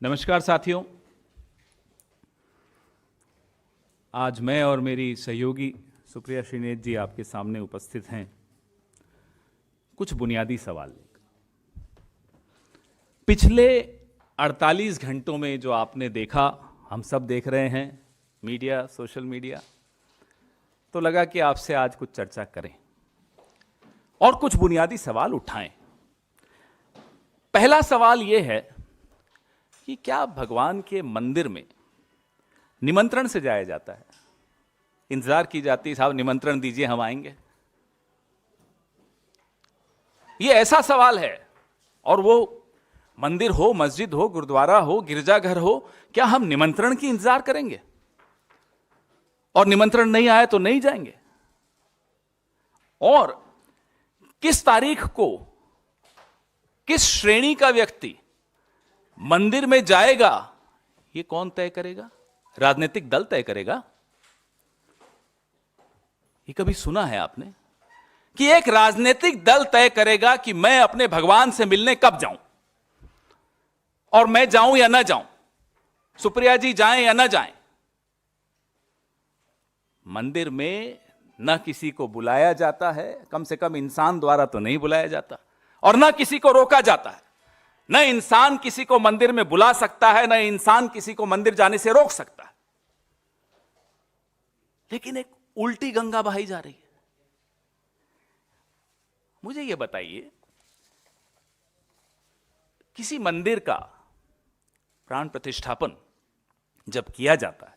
नमस्कार साथियों। आज मैं और मेरी सहयोगी सुप्रिया श्रीनेत जी आपके सामने उपस्थित हैं कुछ बुनियादी सवाल। पिछले 48 घंटों में जो आपने देखा, हम सब देख रहे हैं, मीडिया, सोशल मीडिया, तो लगा कि आपसे आज कुछ चर्चा करें और कुछ बुनियादी सवाल उठाएं। पहला सवाल यह है कि क्या भगवान के मंदिर में निमंत्रण से जाया जाता है? इंतजार की जाती, साहब निमंत्रण दीजिए हम आएंगे। यह ऐसा सवाल है, और वो मंदिर हो, मस्जिद हो, गुरुद्वारा हो, गिरजाघर हो, क्या हम निमंत्रण की इंतजार करेंगे और निमंत्रण नहीं आए तो नहीं जाएंगे? और किस तारीख को किस श्रेणी का व्यक्ति मंदिर में जाएगा, यह कौन तय करेगा? राजनीतिक दल तय करेगा। ये कभी सुना है आपने कि एक राजनीतिक दल तय करेगा कि मैं अपने भगवान से मिलने कब जाऊं, और मैं जाऊं या ना जाऊं, सुप्रिया जी जाएं या ना जाएं? मंदिर में न किसी को बुलाया जाता है, कम से कम इंसान द्वारा तो नहीं बुलाया जाता, और न किसी को रोका जाता है। न इंसान किसी को मंदिर में बुला सकता है, न इंसान किसी को मंदिर जाने से रोक सकता है। लेकिन एक उल्टी गंगा बहाई जा रही है। मुझे यह बताइए, किसी मंदिर का प्राण प्रतिष्ठापन जब किया जाता है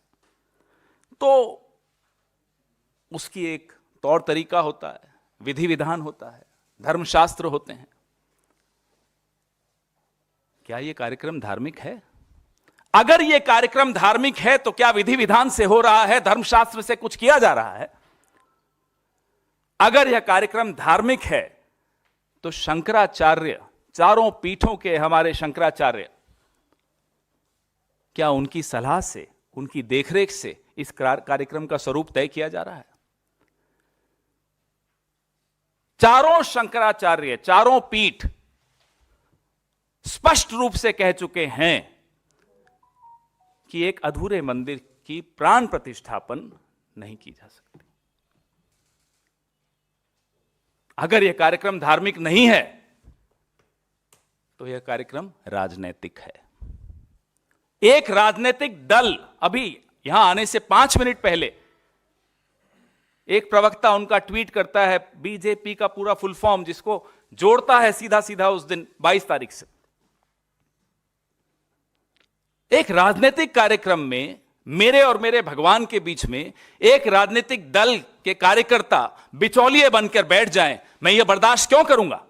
तो उसकी एक तौर तरीका होता है, विधि विधान होता है, धर्मशास्त्र होते हैं। क्या यह कार्यक्रम धार्मिक है? अगर यह कार्यक्रम धार्मिक है तो क्या विधि विधान से हो रहा है, धर्मशास्त्र से कुछ किया जा रहा है? अगर यह कार्यक्रम धार्मिक है तो शंकराचार्य, चारों पीठों के हमारे शंकराचार्य, क्या उनकी सलाह से, उनकी देखरेख से इस कार्यक्रम का स्वरूप तय किया जा रहा है? चारों शंकराचार्य, चारों पीठ स्पष्ट रूप से कह चुके हैं कि एक अधूरे मंदिर की प्राण प्रतिष्ठापन नहीं की जा सकती। अगर यह कार्यक्रम धार्मिक नहीं है तो यह कार्यक्रम राजनैतिक है। एक राजनीतिक दल, अभी यहां आने से 5 मिनट पहले एक प्रवक्ता उनका ट्वीट करता है, बीजेपी का पूरा फुल फॉर्म, जिसको जोड़ता है सीधा सीधा उस दिन 22 तारीख से। एक राजनीतिक कार्यक्रम में मेरे और मेरे भगवान के बीच में एक राजनीतिक दल के कार्यकर्ता बिचौलिए बनकर बैठ जाएं, मैं यह बर्दाश्त क्यों करूंगा?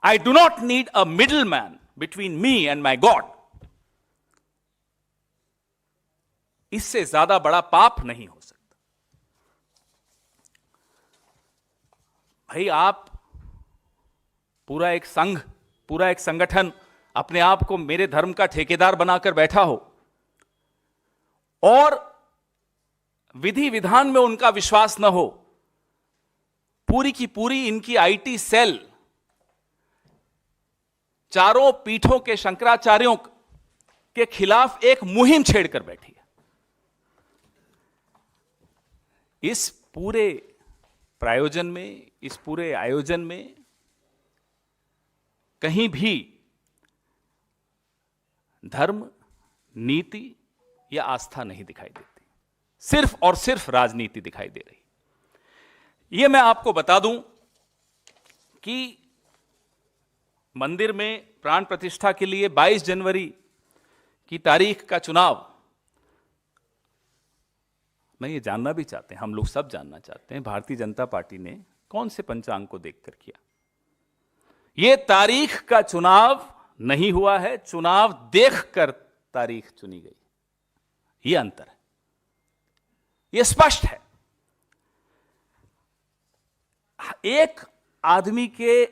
I do not need a middle man between me and my God. इससे ज्यादा बड़ा पाप नहीं हो सकता। भाई, आप पूरा एक संघ, पूरा एक संगठन अपने आप को मेरे धर्म का ठेकेदार बनाकर बैठा हो और विधि विधान में उनका विश्वास न हो, पूरी की पूरी इनकी आईटी सेल चारों पीठों के शंकराचार्यों के खिलाफ एक मुहिम छेड़कर बैठी है। इस पूरे प्रायोजन में, इस पूरे आयोजन में कहीं भी धर्म, नीति या आस्था नहीं दिखाई देती, सिर्फ और सिर्फ राजनीति दिखाई दे रही। यह मैं आपको बता दूं कि मंदिर में प्राण प्रतिष्ठा के लिए 22 जनवरी की तारीख का चुनाव, मैं ये जानना भी चाहते हैं, हम लोग सब जानना चाहते हैं, भारतीय जनता पार्टी ने कौन से पंचांग को देखकर किया? यह तारीख का चुनाव नहीं हुआ है, चुनाव देखकर तारीख चुनी गई। यह अंतर है, यह स्पष्ट है। एक आदमी के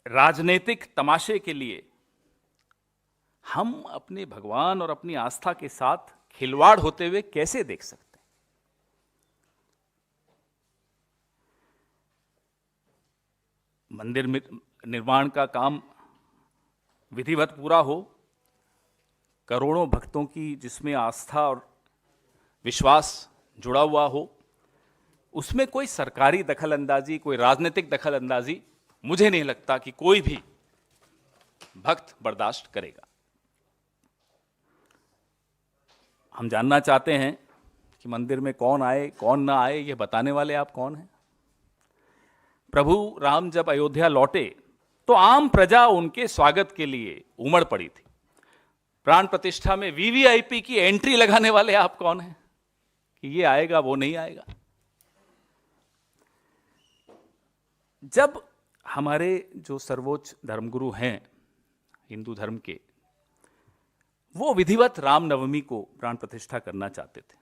राजनीतिक तमाशे के लिए हम अपने भगवान और अपनी आस्था के साथ खिलवाड़ होते हुए कैसे देख सकते हैं? मंदिर निर्माण का काम विधिवत पूरा हो, करोड़ों भक्तों की जिसमें आस्था और विश्वास जुड़ा हुआ हो, उसमें कोई सरकारी दखलंदाजी, कोई राजनीतिक दखलंदाजी मुझे नहीं लगता कि कोई भी भक्त बर्दाश्त करेगा। हम जानना चाहते हैं कि मंदिर में कौन आए कौन ना आए, ये बताने वाले आप कौन हैं? प्रभु राम जब अयोध्या लौटे तो आम प्रजा उनके स्वागत के लिए उमड़ पड़ी थी। प्राण प्रतिष्ठा में वीवीआईपी की एंट्री लगाने वाले आप कौन हैं कि ये आएगा वो नहीं आएगा? जब हमारे जो सर्वोच्च धर्मगुरु हैं हिंदू धर्म के, वो विधिवत रामनवमी को प्राण प्रतिष्ठा करना चाहते थे,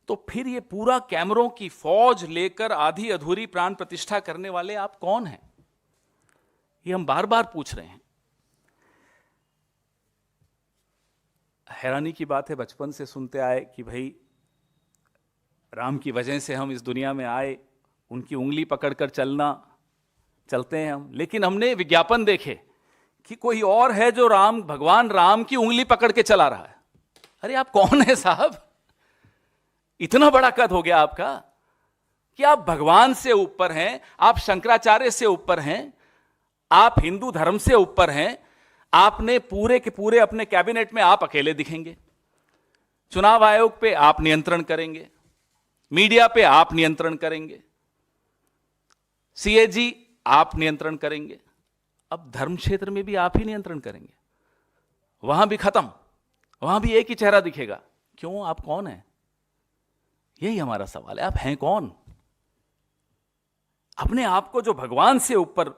तो फिर ये पूरा कैमरों की फौज लेकर आधी अधूरी प्राण प्रतिष्ठा करने वाले आप कौन हैं? ये हम बार बार पूछ रहे हैं। हैरानी की बात है, बचपन से सुनते आए कि भाई राम की वजह से हम इस दुनिया में आए, उनकी उंगली पकड़कर चलते हैं हम, लेकिन हमने विज्ञापन देखे कि कोई और है जो भगवान राम की उंगली पकड़ के चला रहा है। अरे आप कौन है साहब? इतना बड़ा कद हो गया आपका कि आप भगवान से ऊपर हैं, आप शंकराचार्य से ऊपर हैं, आप हिंदू धर्म से ऊपर हैं। आपने पूरे के पूरे अपने कैबिनेट में आप अकेले दिखेंगे, चुनाव आयोग पे आप नियंत्रण करेंगे, मीडिया पे आप नियंत्रण करेंगे, सीएजी आप नियंत्रण करेंगे, अब धर्म क्षेत्र में भी आप ही नियंत्रण करेंगे। वहां भी खत्म, वहां भी एक ही चेहरा दिखेगा। क्यों? आप कौन हैं? यही हमारा सवाल है। आप हैं कौन? अपने आप को जो भगवान से ऊपर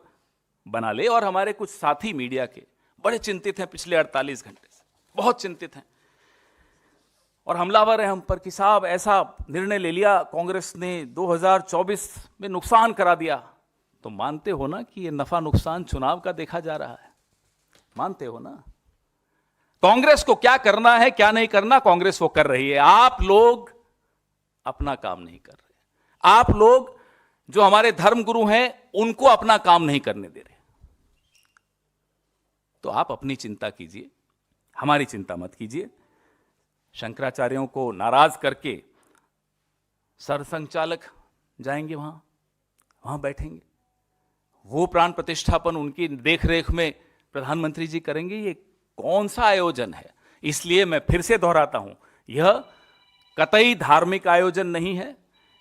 बना ले। और हमारे कुछ साथी मीडिया के बड़े चिंतित हैं पिछले 48 घंटे से, बहुत चिंतित हैं और हमलावर हैं हम पर कि साहब ऐसा निर्णय ले लिया कांग्रेस ने, 2024 में नुकसान करा दिया। तो मानते हो ना कि ये नफा नुकसान चुनाव का देखा जा रहा है? मानते हो ना? कांग्रेस को क्या करना है क्या नहीं करना, कांग्रेस वो कर रही है। आप लोग अपना काम नहीं कर रहे। आप लोग जो हमारे धर्मगुरु हैं उनको अपना काम नहीं करने दे रहे। तो आप अपनी चिंता कीजिए, हमारी चिंता मत कीजिए। शंकराचार्यों को नाराज करके सरसंघचालक जाएंगे, वहां बैठेंगे, वो प्राण प्रतिष्ठापन उनकी देखरेख में प्रधानमंत्री जी करेंगे। ये कौन सा आयोजन है? इसलिए मैं फिर से दोहराता हूं, यह कतई धार्मिक आयोजन नहीं है,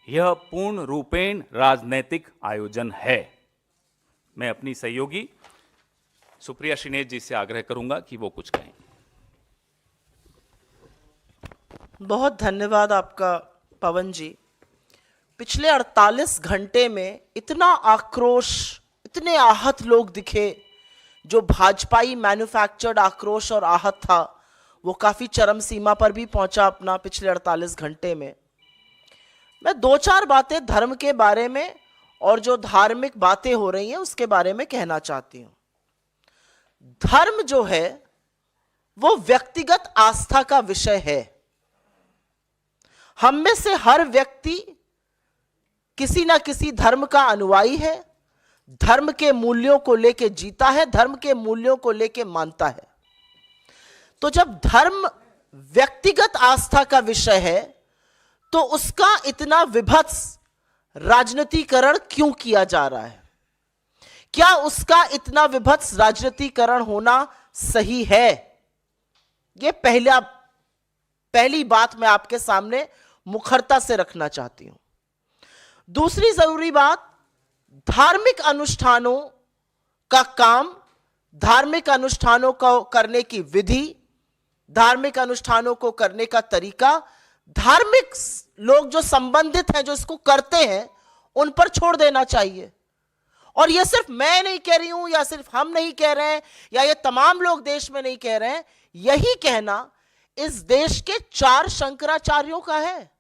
यह पूर्ण रूपेण राजनैतिक आयोजन है। मैं अपनी सहयोगी सुप्रिया श्रीनेत जी से आग्रह करूंगा कि वो कुछ कहें। बहुत धन्यवाद आपका पवन जी। पिछले 48 घंटे में इतना आक्रोश, इतने आहत लोग दिखे। जो भाजपाई मैन्युफैक्चर्ड आक्रोश और आहत था वो काफी चरम सीमा पर भी पहुंचा अपना पिछले 48 घंटे में। मैं 2-4 बातें धर्म के बारे में और जो धार्मिक बातें हो रही हैं उसके बारे में कहना चाहती हूं। धर्म जो है वो व्यक्तिगत आस्था का विषय है। हम में से हर व्यक्ति किसी ना किसी धर्म का अनुयायी है, धर्म के मूल्यों को लेके जीता है, धर्म के मूल्यों को लेके मानता है। तो जब धर्म व्यक्तिगत आस्था का विषय है तो उसका इतना विभत्स राजनीतिकरण क्यों किया जा रहा है? क्या उसका इतना विभत्स राजनीतिकरण होना सही है? यह पहली बात मैं आपके सामने मुखरता से रखना चाहती हूं। दूसरी जरूरी बात, धार्मिक अनुष्ठानों का काम, धार्मिक अनुष्ठानों को करने की विधि, धार्मिक अनुष्ठानों को करने का तरीका, धार्मिक लोग जो संबंधित हैं, जो इसको करते हैं, उन पर छोड़ देना चाहिए। और यह सिर्फ मैं नहीं कह रही हूं, या सिर्फ हम नहीं कह रहे हैं, या ये तमाम लोग देश में नहीं कह रहे हैं। यही कहना इस देश के 4 शंकराचार्यों का है।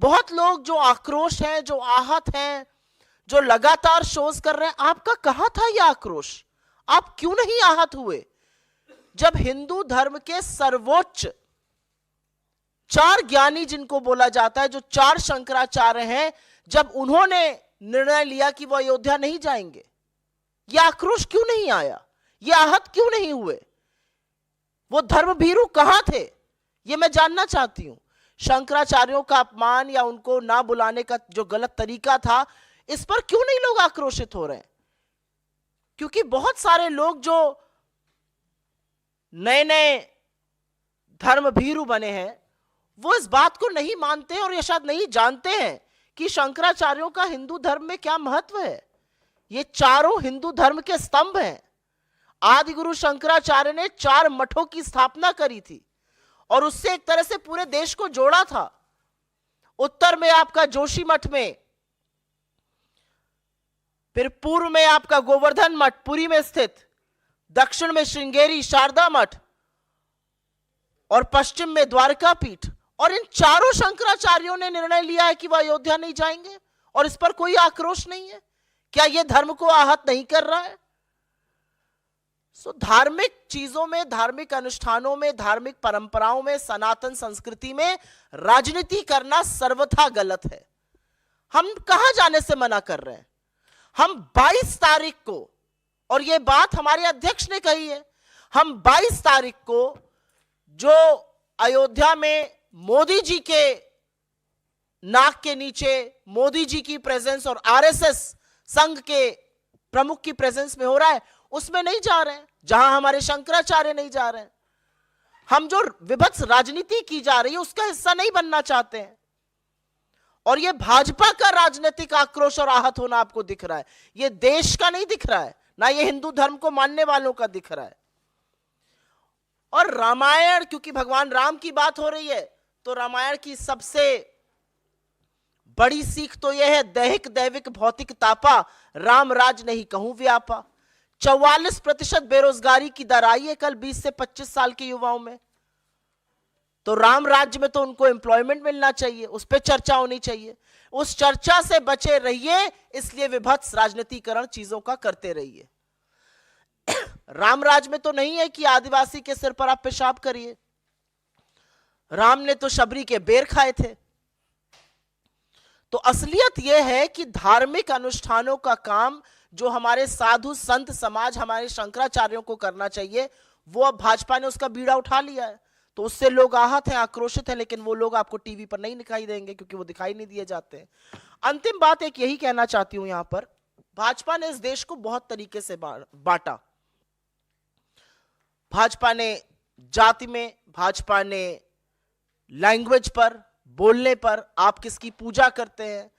बहुत लोग जो आक्रोश हैं, जो आहत हैं, जो लगातार शोज कर रहे हैं, आपका कहां था यह आक्रोश? आप क्यों नहीं आहत हुए जब हिंदू धर्म के सर्वोच्च 4 ज्ञानी जिनको बोला जाता है, जो 4 शंकराचार्य हैं, जब उन्होंने निर्णय लिया कि वो अयोध्या नहीं जाएंगे? यह आक्रोश क्यों नहीं आया? ये आहत क्यों नहीं हुए? वो धर्मभीरू कहां थे? ये मैं जानना चाहती हूं। शंकराचार्यों का अपमान या उनको ना बुलाने का जो गलत तरीका था, इस पर क्यों नहीं लोग आक्रोशित हो रहे हैं? क्योंकि बहुत सारे लोग जो नए नए धर्मभीरू बने हैं, वो इस बात को नहीं मानते और या शायद नहीं जानते हैं कि शंकराचार्यों का हिंदू धर्म में क्या महत्व है। ये चारों हिंदू धर्म के स्तंभ हैं। आदि गुरु शंकराचार्य ने 4 मठों की स्थापना करी थी और उससे एक तरह से पूरे देश को जोड़ा था। उत्तर में आपका जोशी मठ में, फिर पूर्व में आपका गोवर्धन मठ पुरी में स्थित, दक्षिण में श्रृंगेरी शारदा मठ और पश्चिम में द्वारका पीठ। और इन चारों शंकराचार्यों ने निर्णय लिया है कि वह अयोध्या नहीं जाएंगे और इस पर कोई आक्रोश नहीं है। क्या यह धर्म को आहत नहीं कर रहा है? धार्मिक चीजों में, धार्मिक अनुष्ठानों में, धार्मिक परंपराओं में, सनातन संस्कृति में राजनीति करना सर्वथा गलत है। हम कहां जाने से मना कर रहे हैं? हम 22 तारीख को, और यह बात हमारे अध्यक्ष ने कही है, हम 22 तारीख को जो अयोध्या में मोदी जी के नाक के नीचे मोदी जी की प्रेजेंस और आरएसएस संघ के प्रमुख की प्रेजेंस में हो रहा है, उसमें नहीं जा रहे हैं। जहां हमारे शंकराचार्य नहीं जा रहे हैं, हम जो विभत्स राजनीति की जा रही है उसका हिस्सा नहीं बनना चाहते हैं। और यह भाजपा का राजनीतिक आक्रोश और आहत होना आपको दिख रहा है, यह देश का नहीं दिख रहा है, ना यह हिंदू धर्म को मानने वालों का दिख रहा है। और रामायण, क्योंकि भगवान राम की बात हो रही है, तो रामायण की सबसे बड़ी सीख तो यह है, दैहिक दैविक भौतिक तापा, राम राज नहीं कहूं व्यापा। 44% बेरोजगारी की दर आई है कल 20 से 25 साल के युवाओं में। तो राम राज्य में तो उनको एम्प्लॉयमेंट मिलना चाहिए, उस पर चर्चा होनी चाहिए। उस चर्चा से बचे रहिए, इसलिए विभत्स राजनीतिकरण चीजों का करते रहिए। राम राज में तो नहीं है कि आदिवासी के सिर पर आप पेशाब करिए। राम ने तो शबरी के बेर खाए थे। तो असलियत यह है कि धार्मिक अनुष्ठानों का काम जो हमारे साधु संत समाज, हमारे शंकराचार्यों को करना चाहिए, वो अब भाजपा ने उसका बीड़ा उठा लिया है। तो उससे लोग आहत हैं, आक्रोशित हैं, लेकिन वो लोग आपको टीवी पर नहीं दिखाई देंगे क्योंकि वो दिखाई नहीं दिए जाते हैं। अंतिम बात एक यही कहना चाहती हूं, यहां पर भाजपा ने इस देश को बहुत तरीके से बांटा। भाजपा ने जाति में, भाजपा ने लैंग्वेज पर, बोलने पर, आप किसकी पूजा करते हैं,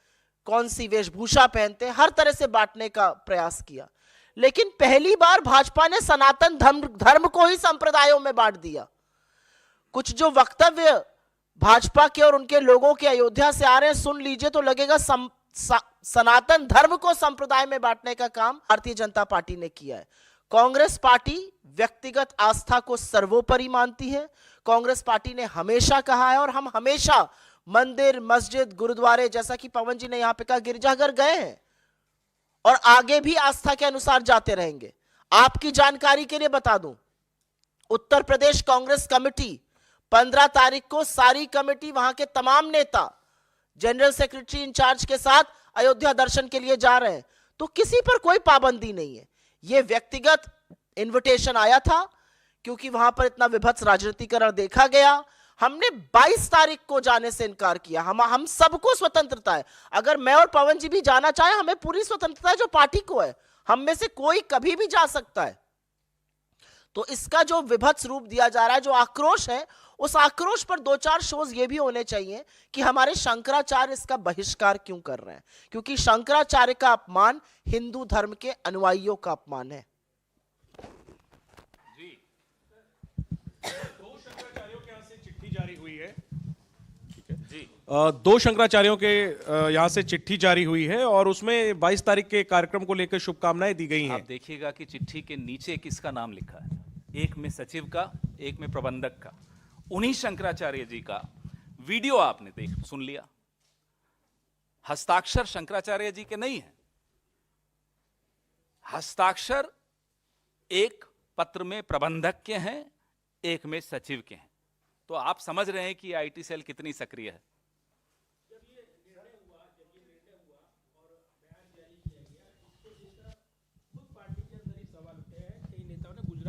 कौन सी वेशभूषा पहनते हैं, हर तरह से बांटने का प्रयास किया। लेकिन पहली बार भाजपा ने सनातन धर्म को ही संप्रदायों में बांट दिया। कुछ जो वक्तव्य भाजपा के और उनके लोगों के अयोध्या से आ रहे हैं, सुन लीजिए तो लगेगा सनातन धर्म को संप्रदाय में बांटने का काम भारतीय जनता पार्टी ने किया है। कांग्रेस पार्टी व्यक्तिगत आस्था को सर्वोपरि मानती है। कांग्रेस पार्टी ने हमेशा कहा है, और हम हमेशा मंदिर, मस्जिद, गुरुद्वारे, जैसा कि पवन जी ने यहां पे कहा, गिरजाघर गए हैं और आगे भी आस्था के अनुसार जाते रहेंगे। आपकी जानकारी के लिए बता दूं, उत्तर प्रदेश कांग्रेस कमेटी 15 तारीख को सारी कमेटी, वहां के तमाम नेता जनरल सेक्रेटरी इंचार्ज के साथ अयोध्या दर्शन के लिए जा रहे हैं। तो किसी पर कोई पाबंदी नहीं है। यह व्यक्तिगत इनविटेशन आया था क्योंकि वहां पर इतना विभत्स राजनीतिकरण देखा गया। हमने 22 तारीख को जाने से इनकार किया। हम सबको स्वतंत्रता है, अगर मैं और पवन जी भी जाना चाहे, हमें पूरी स्वतंत्रता है जो पार्टी को है। हम में से कोई कभी भी जा सकता है। तो इसका जो विभत्स रूप दिया जा रहा है, जो आक्रोश है, उस आक्रोश पर 2-4 शोज ये भी होने चाहिए कि हमारे शंकराचार्य इसका बहिष्कार क्यों कर रहे हैं, क्योंकि शंकराचार्य का अपमान हिंदू धर्म के अनुयायियों का अपमान है। जी, 2 शंकराचार्यों के यहां से चिट्ठी जारी हुई है। ठीक है जी, 2 शंकराचार्यों के यहां से चिट्ठी जारी हुई है और उसमें 22 तारीख के कार्यक्रम को लेकर शुभकामनाएं दी गई हैं। आप देखिएगा कि चिट्ठी के नीचे किसका नाम लिखा है, एक में सचिव का, एक में प्रबंधक का। उन्हीं शंकराचार्य जी का वीडियो आपने सुन लिया। हस्ताक्षर शंकराचार्य जी के नहीं है, हस्ताक्षर एक पत्र में प्रबंधक के हैं, एक में सचिव के हैं। तो आप समझ रहे हैं कि आईटी सेल कितनी सक्रिय है।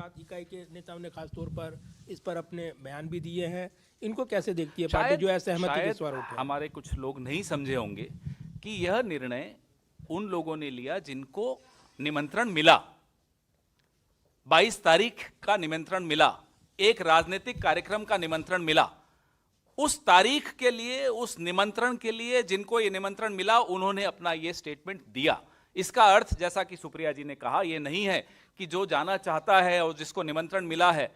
साथ इकाई के नेताओं ने खास तौर पर इस पर अपने बयान भी दिए हैं। इनको कैसे देखती है पार्टी जो है सहमति के स्वर उठे? हमारे कुछ लोग नहीं समझे होंगे कि यह निर्णय उन लोगों ने लिया जिनको निमंत्रण मिला। 22 तारीख का निमंत्रण मिला, एक राजनीतिक कार्यक्रम का निमंत्रण मिला। उस तारीख के लिए, उस निमंत्रण के लिए जिनको ये निमंत्रण मिला, उन्होंने अपना ये स्टेटमेंट दिया। इसका अर्थ, जैसा कि सुप्रिया जी ने कहा, यह नहीं है कि जो जाना चाहता है और जिसको निमंत्रण मिला है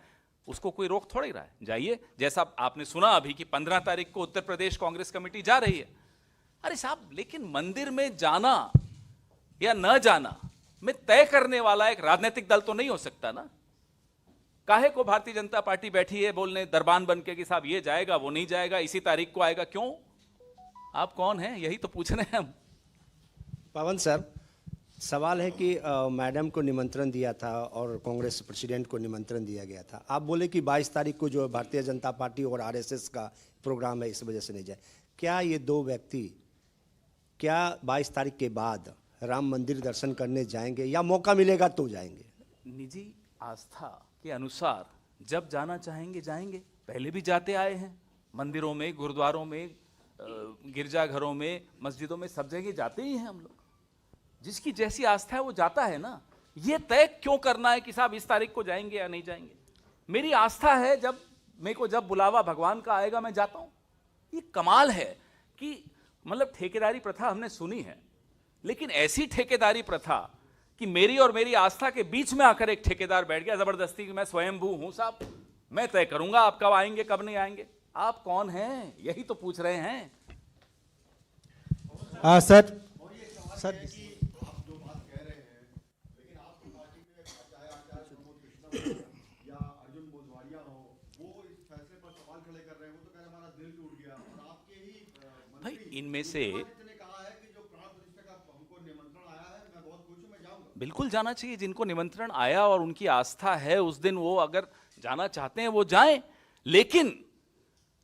उसको कोई रोक थोड़ी रहा है, जाइए। जैसा आपने सुना अभी कि 15 तारीख को उत्तर प्रदेश कांग्रेस कमेटी जा रही है। अरे साहब, लेकिन मंदिर में जाना या न जाना में तय करने वाला एक राजनीतिक दल तो नहीं हो सकता ना। काहे को भारतीय जनता पार्टी बैठी है बोलने दरबान बन के कि साहब ये जाएगा, वो नहीं जाएगा, इसी तारीख को आएगा? क्यों? आप कौन हैं? यही तो पूछ रहे हैं हम। पवन सर, सवाल है कि मैडम को निमंत्रण दिया था और कांग्रेस प्रेसिडेंट को निमंत्रण दिया गया था। आप बोले कि 22 तारीख को जो भारतीय जनता पार्टी और आरएसएस का प्रोग्राम है, इस वजह से नहीं जाए। क्या ये दो व्यक्ति क्या 22 तारीख के बाद राम मंदिर दर्शन करने जाएंगे या मौका मिलेगा तो जाएंगे? निजी आस्था के अनुसार जब जाना चाहेंगे जाएंगे। पहले भी जाते आए हैं, मंदिरों में, गुरुद्वारों में, गिरजाघरों में, मस्जिदों में, सब जगह जाते ही हैं हम लोग। जिसकी जैसी आस्था है वो जाता है ना। ये तय क्यों करना है कि साहब इस तारीख को जाएंगे या नहीं जाएंगे? मेरी आस्था है, जब मेरे को जब बुलावा भगवान का आएगा मैं जाता हूं। ये कमाल है कि मतलब ठेकेदारी प्रथा हमने सुनी है, लेकिन ऐसी ठेकेदारी प्रथा कि मेरी और मेरी आस्था के बीच में आकर एक ठेकेदार बैठ गया जबरदस्ती कि मैं स्वयंभू हूं साहब, मैं तय करूंगा आप कब आएंगे कब नहीं आएंगे। आप कौन हैं? यही तो पूछ रहे हैं। सर भाई, इनमें से बिल्कुल जाना चाहिए जिनको निमंत्रण आया और उनकी आस्था है उस दिन, वो अगर जाना चाहते हैं वो जाएं। लेकिन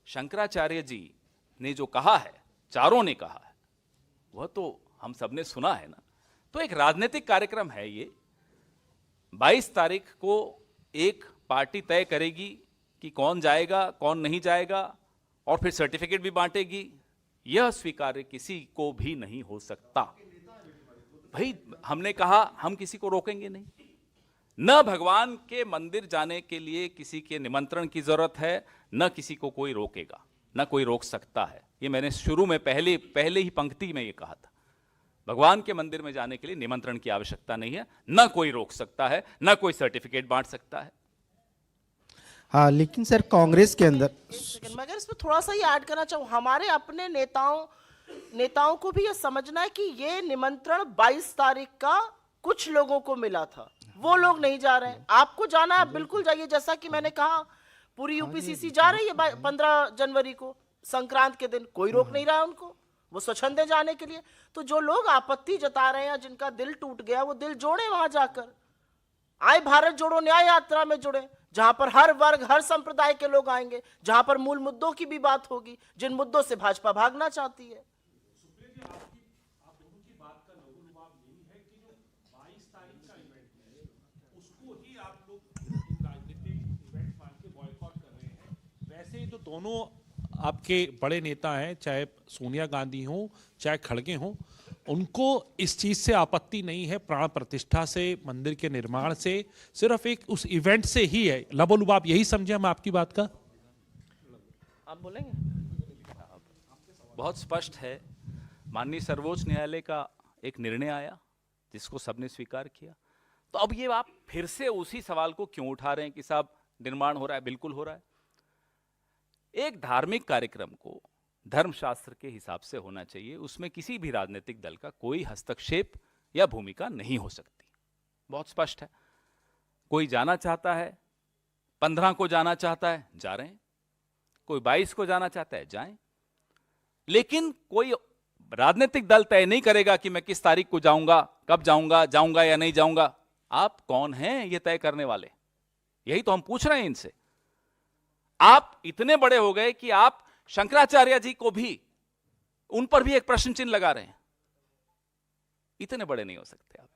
शंकराचार्य जी ने जो कहा है, चारों ने कहा है, वह तो हम सबने सुना है ना। तो एक राजनीतिक कार्यक्रम है ये। 22 तारीख को एक पार्टी तय करेगी कि कौन जाएगा कौन नहीं जाएगा, और फिर सर्टिफिकेट भी बांटेगी। यह स्वीकार्य किसी को भी नहीं हो सकता। भाई, हमने कहा हम किसी को रोकेंगे नहीं। न भगवान के मंदिर जाने के लिए किसी के निमंत्रण की जरूरत है, न किसी को कोई रोकेगा, न कोई रोक सकता है। ये मैंने शुरू में पहले ही पंक्ति में ये कहा था। भगवान के मंदिर में जाने के लिए निमंत्रण की आवश्यकता नहीं है, न कोई रोक सकता है, न कोई सर्टिफिकेट बांट सकता है। हाँ, लेकिन सर कांग्रेस के अंदर मैं अगर इसमें थोड़ा सा ही ऐड करना चाहूँ, हमारे अपने नेताओं को भी ये समझना है कि ये निमंत्रण 22 तारीख का कुछ लोगों को मिला था, वो लोग नहीं जा रहे हैं। आपको जाना है आप बिल्कुल जाइए। जैसा कि मैंने कहा, पूरी यूपीसीसी जा रही है 15 जनवरी को, संक्रांत के दिन। कोई रोक नहीं रहा है उनको, वो स्वच्छंद है जाने के लिए। तो जो लोग आपत्ति जता रहे हैं, जिनका दिल टूट गया, वो दिल जोड़े वहां जाकर। आए भारत जोड़ो न्याय यात्रा में जुड़े, जहां पर हर वर्ग हर संप्रदाय के लोग आएंगे, जहां पर मूल मुद्दों की भी बात होगी, जिन मुद्दों से भाजपा भागना चाहती है। वैसे तो दोनों आपके बड़े नेता हैं, चाहे सोनिया गांधी हो चाहे खड़गे हों, उनको इस चीज से आपत्ति नहीं है। प्राण प्रतिष्ठा से, मंदिर के निर्माण से, सिर्फ एक उस इवेंट से ही है। लबोलुबाब यही समझे हम आपकी बात का? आप बोलेंगे? बहुत स्पष्ट है। माननीय सर्वोच्च न्यायालय का एक निर्णय आया जिसको सबने स्वीकार किया। तो अब ये आप फिर से उसी सवाल को क्यों उठा रहे हैं कि साहब निर्माण हो रहा है? बिल्कुल हो रहा है। एक धार्मिक कार्यक्रम को धर्मशास्त्र के हिसाब से होना चाहिए, उसमें किसी भी राजनीतिक दल का कोई हस्तक्षेप या भूमिका नहीं हो सकती। बहुत स्पष्ट है। कोई जाना चाहता है, 15 को जाना चाहता है, जा रहे हैं। कोई 22 को जाना चाहता है, जाएं। लेकिन कोई राजनीतिक दल तय नहीं करेगा कि मैं किस तारीख को जाऊंगा, कब जाऊंगा, जाऊंगा या नहीं जाऊंगा। आप कौन हैं ये तय करने वाले? यही तो हम पूछ रहे हैं इनसे। आप इतने बड़े हो गए कि आप शंकराचार्य जी को भी, उन पर भी एक प्रश्न चिन्ह लगा रहे हैं। इतने बड़े नहीं हो सकते आप।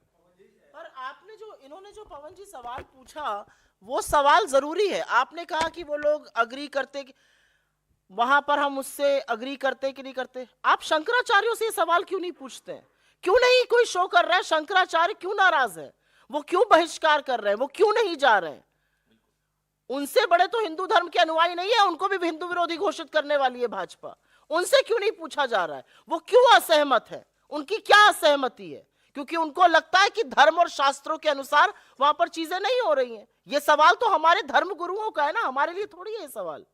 पर आपने जो इन्होंने जो पवन जी सवाल पूछा, वो सवाल जरूरी है। आपने कहा कि वो लोग अग्री करते कि वहां पर हम उससे अग्री करते कि नहीं करते। आप शंकराचार्यों से ये सवाल क्यों नहीं पूछते हैं? क्यों नहीं कोई शो कर रहा है? शंकराचार्य क्यों नाराज है? वो क्यों बहिष्कार कर रहे हैं? वो क्यों नहीं जा रहे हैं? उनसे बड़े तो हिंदू धर्म के अनुयायी नहीं है, उनको भी हिंदू विरोधी घोषित करने वाली है भाजपा। उनसे क्यों नहीं पूछा जा रहा है? वो क्यों असहमत है? उनकी क्या असहमति है? क्योंकि उनको लगता है कि धर्म और शास्त्रों के अनुसार वहां पर चीजें नहीं हो रही हैं। ये सवाल तो हमारे धर्म गुरुओं का है ना, हमारे लिए थोड़ी है ये सवाल।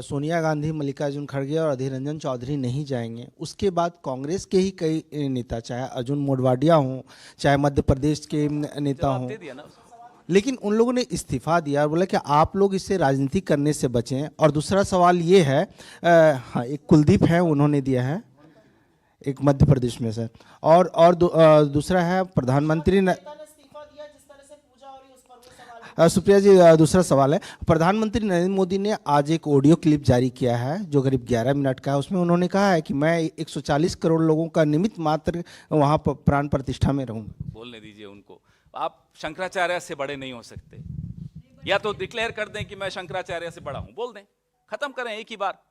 सोनिया गांधी, मल्लिकार्जुन खड़गे और अधीर रंजन चौधरी नहीं जाएंगे, उसके बाद कांग्रेस के ही कई नेता, चाहे अर्जुन मोढवाडिया हों, चाहे मध्य प्रदेश के नेता हों, दे दिया ना। लेकिन उन लोगों ने इस्तीफा दिया और बोला कि आप लोग इससे राजनीति करने से बचें। और दूसरा सवाल ये है, हाँ, एक कुलदीप है, उन्होंने दिया है, एक मध्य प्रदेश में सर, और दूसरा है प्रधानमंत्री ने सुप्रिया जी, दूसरा सवाल है, प्रधानमंत्री नरेंद्र मोदी ने आज एक ऑडियो क्लिप जारी किया है जो करीब 11 मिनट का है। उसमें उन्होंने कहा है कि मैं 140 करोड़ लोगों का निमित्त मात्र वहाँ पर प्राण प्रतिष्ठा में रहूँगा। बोलने दीजिए उनको। आप शंकराचार्य से बड़े नहीं हो सकते। या तो डिक्लेयर कर दें कि मैं शंकराचार्य से बड़ा हूं, बोल दें, खत्म करें एक ही बार।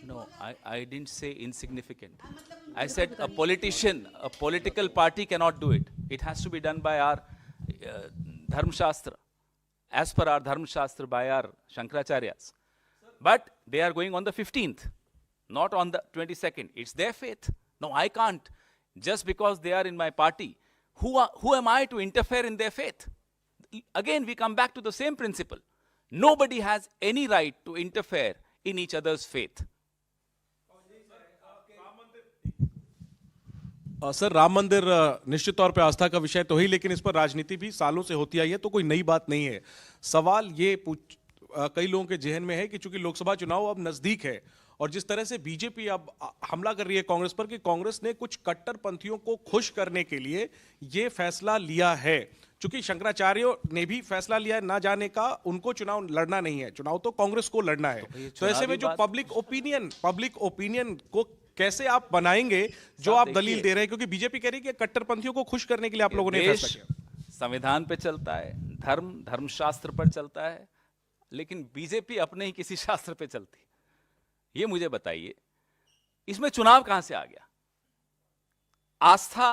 No, I didn't say insignificant. I said a political party cannot do it. It has to be done by our Dharma Shastra, as per our Dharma Shastra by our Shankaracharyas. But they are going on the 15th, not on the 22nd. It's their faith. No, I can't. Just because they are in my party, who am I to interfere in their faith? Again, we come back to the same principle. Nobody has any right to interfere in each other's faith. Sir, Ram मंदिर निश्चित तौर पे आस्था का विषय तो ही, लेकिन इस पर राजनीति भी सालों से होती आई है, तो कोई नई बात नहीं है। सवाल ये कई लोगों के जहन में है कि चूंकि लोकसभा चुनाव अब नजदीक है और जिस तरह से बीजेपी अब हमला कर रही है कांग्रेस पर, कि कांग्रेस ने कुछ कट्टरपंथियों को खुश करने के लिए ये फैसला लिया है। चूंकि शंकराचार्यों ने भी फैसला लिया ना जाने का, उनको चुनाव लड़ना नहीं है, चुनाव तो कांग्रेस को लड़ना है। तो ऐसे में जो पब्लिक ओपिनियन को कैसे आप बनाएंगे जो आप दलील दे रहे हैं, क्योंकि बीजेपी कह रही है कि कट्टरपंथियों को खुश करने के लिए आप लोगों ने फैसला किया। संविधान पे चलता है, धर्मशास्त्र पर चलता है, लेकिन बीजेपी अपने ही किसी शास्त्र पे चलती है। ये मुझे बताइए, इसमें चुनाव कहां से आ गया? आस्था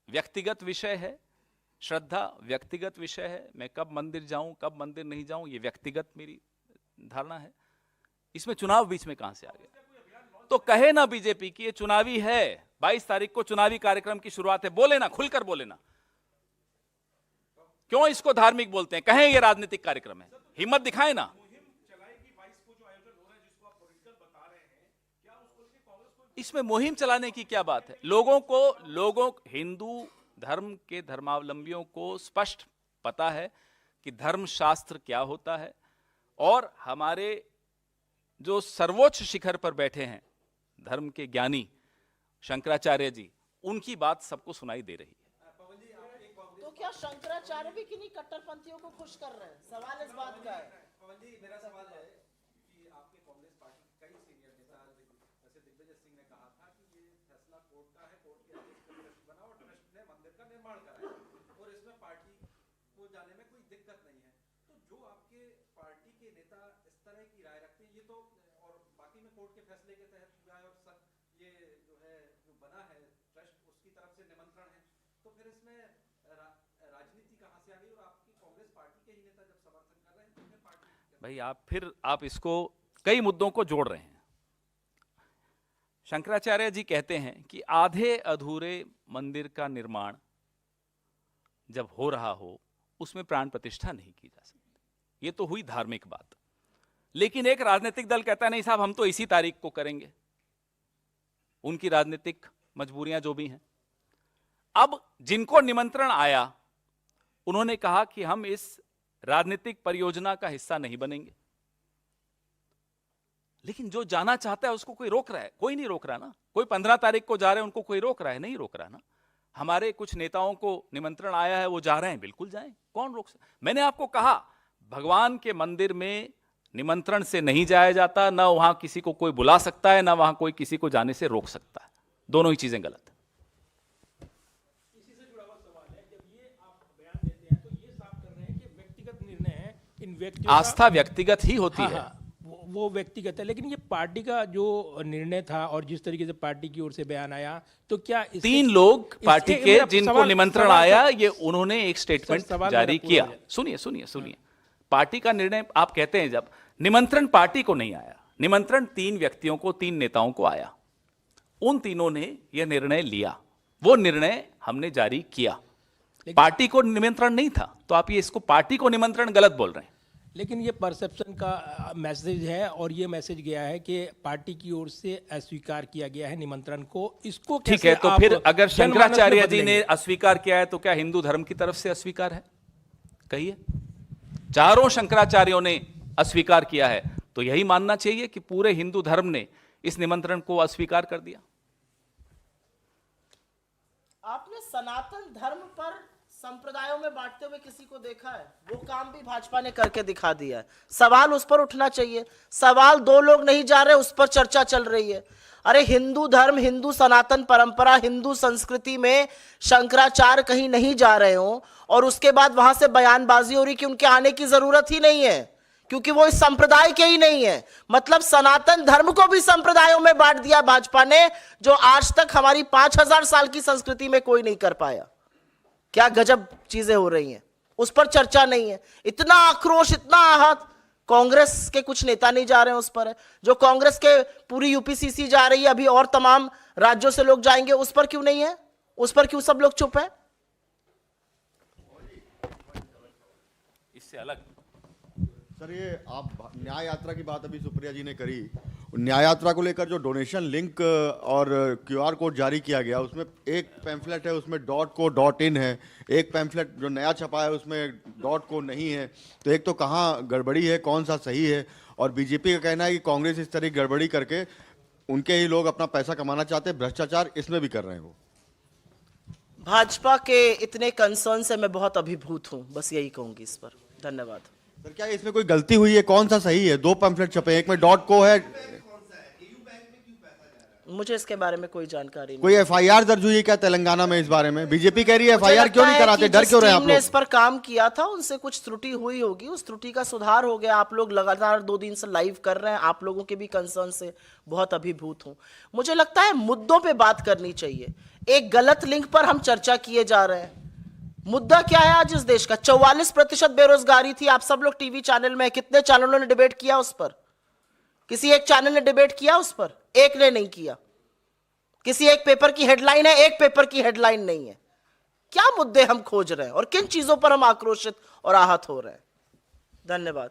व्यक्तिगत विषय है, श्रद्धा व्यक्तिगत विषय है। मैं कब मंदिर जाऊं, कब मंदिर नहीं जाऊं, ये व्यक्तिगत मेरी धारणा है। इसमें चुनाव बीच में कहां से आ गया? तो कहे ना बीजेपी कि ये चुनावी है, 22 तारीख को चुनावी कार्यक्रम की शुरुआत है, बोले ना, खुलकर बोले ना। क्यों इसको धार्मिक बोलते हैं? कहें ये राजनीतिक कार्यक्रम है, हिम्मत दिखाए ना। इसमें मुहिम चलाने की क्या बात है? लोगों हिंदू धर्म के धर्मावलंबियों को स्पष्ट पता है कि धर्मशास्त्र क्या होता है, और हमारे जो सर्वोच्च शिखर पर बैठे हैं धर्म के ज्ञानी शंकराचार्य जी, उनकी बात सबको सुनाई दे रही है। तो क्या शंकराचार्य भी किन्हीं कट्टरपंथियों को खुश कर रहे हैं? सवाल इस बात का है। पवन जी, मेरा सवाल है कि आपके कांग्रेस पार्टी के कई सीनियर नेता जैसे दिग्विजय सिंह ने कहा था कि ये फैसला कोर्ट का है, कोर्ट के आदेश पर ट्रस्ट बना और ट्रस्ट ने मंदिर का निर्माण कराया और इसमें पार्टी को जाने में कोई दिक्कत नहीं है। तो जो आपके पार्टी के नेता इस तरह की राय रखते हैं, ये तो और बाकी में कोर्ट के फैसले के तहत हुआ है और सब ये जो है जो बना है ट्रस्ट, उसकी तरफ से निमंत्रण है, तो फिर इसमें राजनीति कहां से आ गई? और आपकी कांग्रेस पार्टी के ही नेता जब समर्थन कर रहे हैं तो फिर पार्टी भाई आप इसको कई मुद्दों को जोड़ रहे हैं। शंकराचार्य जी कहते हैं कि आधे अधूरे मंदिर का निर्माण जब हो रहा हो उसमें प्राण प्रतिष्ठा नहीं की जा सकती। ये तो हुई धार्मिक बात। लेकिन एक राजनीतिक दल कहता है नहीं साहब, हम तो इसी तारीख को करेंगे, उनकी राजनीतिक मजबूरियां जो भी हैं। अब जिनको निमंत्रण आया उन्होंने कहा कि हम इस राजनीतिक परियोजना का हिस्सा नहीं बनेंगे, लेकिन जो जाना चाहता है उसको कोई रोक रहा है? कोई नहीं रोक रहा ना। कोई 15 तारीख को जा रहे हैं, उनको कोई रोक रहा है? नहीं रोक रहा ना। हमारे कुछ नेताओं को निमंत्रण आया है, वो जा रहे हैं, बिल्कुल जाएं, कौन रोक सकता? मैंने आपको कहा भगवान के मंदिर में निमंत्रण से नहीं जाया जाता, ना वहां किसी को कोई बुला सकता है, ना वहां कोई किसी को जाने से रोक सकता है। दोनों ही चीजें गलत है। इसी से जुड़ा हुआ सवाल है, जब ये आप बयान देते हैं तो ये साफ कर रहे हैं कि व्यक्तिगत निर्णय है इन व्यक्तियों का। आस्था व्यक्तिगत ही होती हाँ, है। हाँ, वो व्यक्तिगत है, लेकिन ये पार्टी का जो निर्णय था और जिस तरीके से पार्टी की ओर से बयान आया, तो क्या तीन लोग पार्टी के जिनको निमंत्रण आया, ये उन्होंने एक स्टेटमेंट सवाल जारी मेरा पूरा किया। हो जाए। सुनिए सुनिए सुनिए, पार्टी का निर्णय आप कहते हैं, जब निमंत्रण पार्टी को नहीं आया, निमंत्रण 3 व्यक्तियों को, 3 नेताओं को आया, उन तीनों ने यह निर्णय लिया, वो निर्णय हमने जारी किया। पार्टी को निमंत्रण नहीं था, तो आप ये इसको पार्टी को निमंत्रण गलत बोल रहे हैं। लेकिन ये परसेप्शन का मैसेज है, और ये मैसेज गया है कि पार्टी की ओर से अस्वीकार किया गया है निमंत्रण को। इसको ठीक कैसे है, तो आप फिर अगर जनमानस में शंकराचार्य जी बदलेंगे? ने अस्वीकार किया है, तो क्या हिंदू धर्म की तरफ से अस्वीकार है? कहिए। चारों शंकराचार्यों ने अस्वीकार किया है, तो यही मानना चाहिए कि पूरे हिंदू धर्म ने इस निमंत्रण को अस्वीकार कर दिया। आपने सनातन धर्म पर संप्रदायों में बांटते हुए किसी को देखा है? वो काम भी भाजपा ने करके दिखा दिया है। सवाल उस पर उठना चाहिए। सवाल 2 लोग नहीं जा रहे, उस पर चर्चा चल रही है। अरे हिंदू धर्म, हिंदू सनातन परंपरा, हिंदू संस्कृति में शंकराचार्य कहीं नहीं जा रहे हो, और उसके बाद वहां से बयानबाजी हो रही कि उनके आने की जरूरत ही नहीं है, क्योंकि वो इस संप्रदाय के ही नहीं है। मतलब सनातन धर्म को भी संप्रदायों में बांट दिया भाजपा ने, जो आज तक हमारी 5000 साल की संस्कृति में कोई नहीं कर पाया। क्या गजब चीजें हो रही हैं, उस पर चर्चा नहीं है। इतना आक्रोश, इतना आहत, कांग्रेस के कुछ नेता नहीं जा रहे हैं उस पर है। जो कांग्रेस के पूरी यूपीसीसी जा रही है, अभी और तमाम राज्यों से लोग जाएंगे, उस पर क्यों नहीं है? उस पर क्यों सब लोग चुप है? इससे अलग सर, ये आप न्याय यात्रा की बात अभी सुप्रिया जी ने करी, न्याय यात्रा को लेकर जो डोनेशन लिंक और QR कोड जारी किया गया, उसमें एक पैम्फलेट है, उसमें .co.in है, एक पैम्फलेट जो नया छपा है उसमें .co नहीं है। तो एक तो कहाँ गड़बड़ी है, कौन सा सही है? और बीजेपी का कहना है कि कांग्रेस इस तरह की गड़बड़ी करके उनके ही लोग अपना पैसा कमाना चाहते हैं, भ्रष्टाचार इसमें भी कर रहे हैं वो। भाजपा के इतने कंसर्न से मैं बहुत अभिभूत हूं, बस यही कहूंगी इस पर। धन्यवाद। सर, क्या इसमें कोई गलती हुई है? कौन सा सही है? 2 पैम्फलेट छपे, एक में .co है। मुझे इसके बारे में कोई जानकारी नहीं। कोई FIR दर्ज हुई है क्या तेलंगाना में इस बारे में? बीजेपी कह रही है FIR क्यों नहीं कराते, डर क्यों रहे आप ने लोग? इस पर काम किया था, उनसे कुछ त्रुटि हुई होगी, उस त्रुटि का सुधार हो गया। आप लोग लगातार 2 दिन से लाइव कर रहे हैं, आप लोगों के भी कंसर्न से बहुत अभिभूत हूं। मुझे लगता है मुद्दों पे बात करनी चाहिए। एक गलत लिंक पर हम चर्चा किए जा रहे हैं। मुद्दा क्या है आज इस देश का? 44% बेरोजगारी थी। आप सब लोग टीवी चैनल में, कितने चैनलों ने डिबेट किया उस पर? किसी एक चैनल ने डिबेट किया उस पर? एक ने नहीं किया। किसी एक पेपर की हेडलाइन है, एक पेपर की हेडलाइन नहीं है। क्या मुद्दे हम खोज रहे हैं और किन चीजों पर हम आक्रोशित और आहत हो रहे हैं? धन्यवाद।